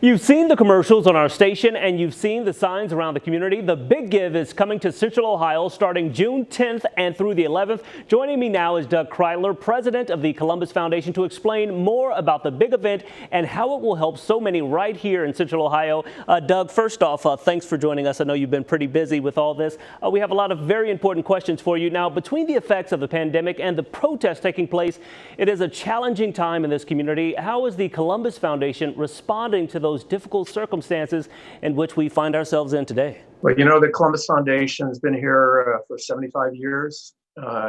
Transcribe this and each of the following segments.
You've seen the commercials on our station and you've seen the signs around the community. The Big Give is coming to Central Ohio starting June 10th and through the 11th. Joining me now is Doug Kreidler, president of the Columbus Foundation, to explain more about the big event and how it will help so many right here in Central Ohio. Doug, first off, thanks for joining us. I know you've been pretty busy with all this. We have a lot of very important questions for you. Now, between the effects of the pandemic and the protests taking place, it is a challenging time in this community. How is the Columbus Foundation responding to those difficult circumstances in which we find ourselves in today? Well, you know, the Columbus Foundation has been here for 75 years.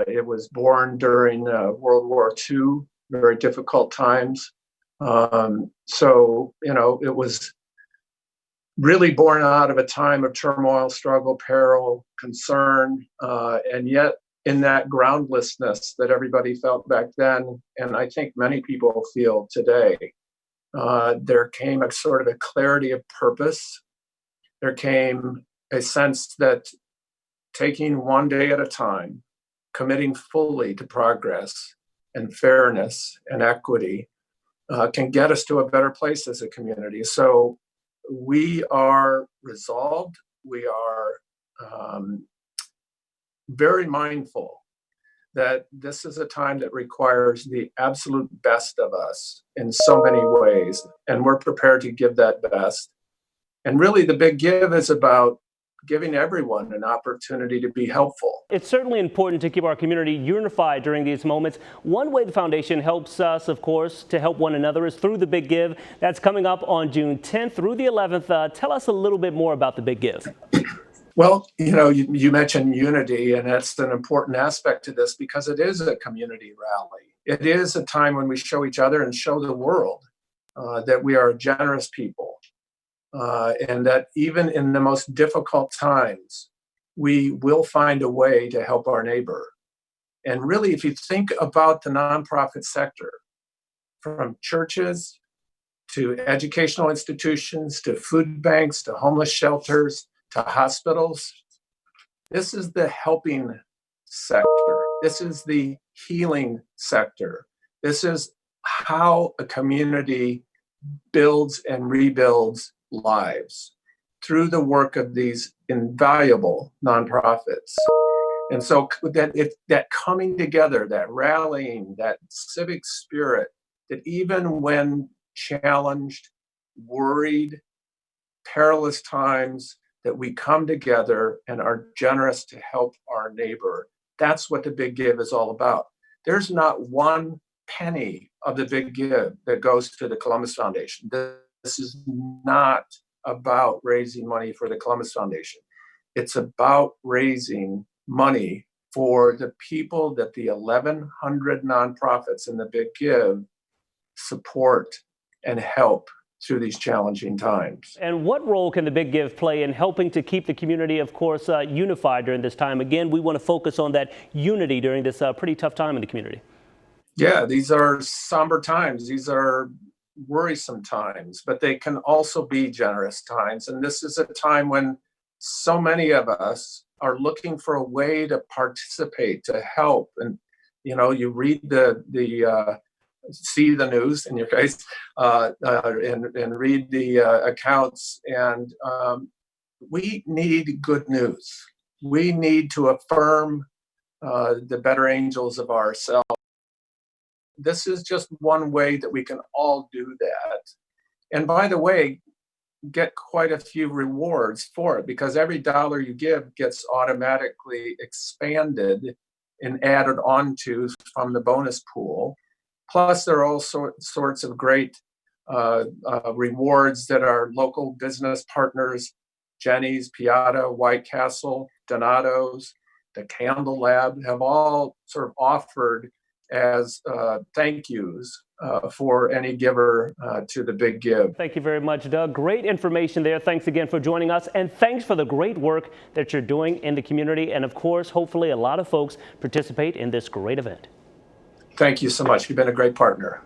It was born during World War II, very difficult times. So, you know, it was really born out of a time of turmoil, struggle, peril, concern, and yet in that groundlessness that everybody felt back then, and I think many people feel today, there came a sort of a clarity of purpose. There came a sense that taking one day at a time, committing fully to progress and fairness and equity can get us to a better place as a community. So we are resolved. We are very mindful that this is a time that requires the absolute best of us in so many ways, and we're prepared to give that best. And really, the Big Give is about giving everyone an opportunity to be helpful. It's certainly important to keep our community unified during these moments. One way the foundation helps us, of course, to help one another is through the Big Give. That's coming up on June 10th through the 11th. Tell us a little bit more about the Big Give. Well, you know, you mentioned unity, and that's an important aspect to this because it is a community rally. It is a time when we show each other and show the world that we are a generous people, and that even in the most difficult times, we will find a way to help our neighbor. And really, if you think about the nonprofit sector, from churches to educational institutions to food banks to homeless shelters, to hospitals, this is the helping sector. This is the healing sector. This is how a community builds and rebuilds lives through the work of these invaluable nonprofits. And so that coming together, that rallying, that civic spirit, that even when challenged, worried, perilous times, that we come together and are generous to help our neighbor. That's what the Big Give is all about. There's not one penny of the Big Give that goes to the Columbus Foundation. This is not about raising money for the Columbus Foundation. It's about raising money for the people that the 1,100 nonprofits in the Big Give support and help through these challenging times. And what role can the Big Give play in helping to keep the community, of course, unified during this time? Again, we want to focus on that unity during this pretty tough time in the community. Yeah, these are somber times. These are worrisome times, but they can also be generous times. And this is a time when so many of us are looking for a way to participate, to help. And, you know, you read see the news in your face and read the accounts, and we need good news. We need to affirm the better angels of ourselves. This is just one way that we can all do that. And by the way, get quite a few rewards for it, because every dollar you give gets automatically expanded and added onto from the bonus pool. Plus, there are all sorts of great rewards that our local business partners, Jenny's, Piata, White Castle, Donato's, the Candle Lab, have all sort of offered as thank yous for any giver to the Big Give. Thank you very much, Doug. Great information there. Thanks again for joining us, and thanks for the great work that you're doing in the community. And of course, hopefully a lot of folks participate in this great event. Thank you so much. You've been a great partner.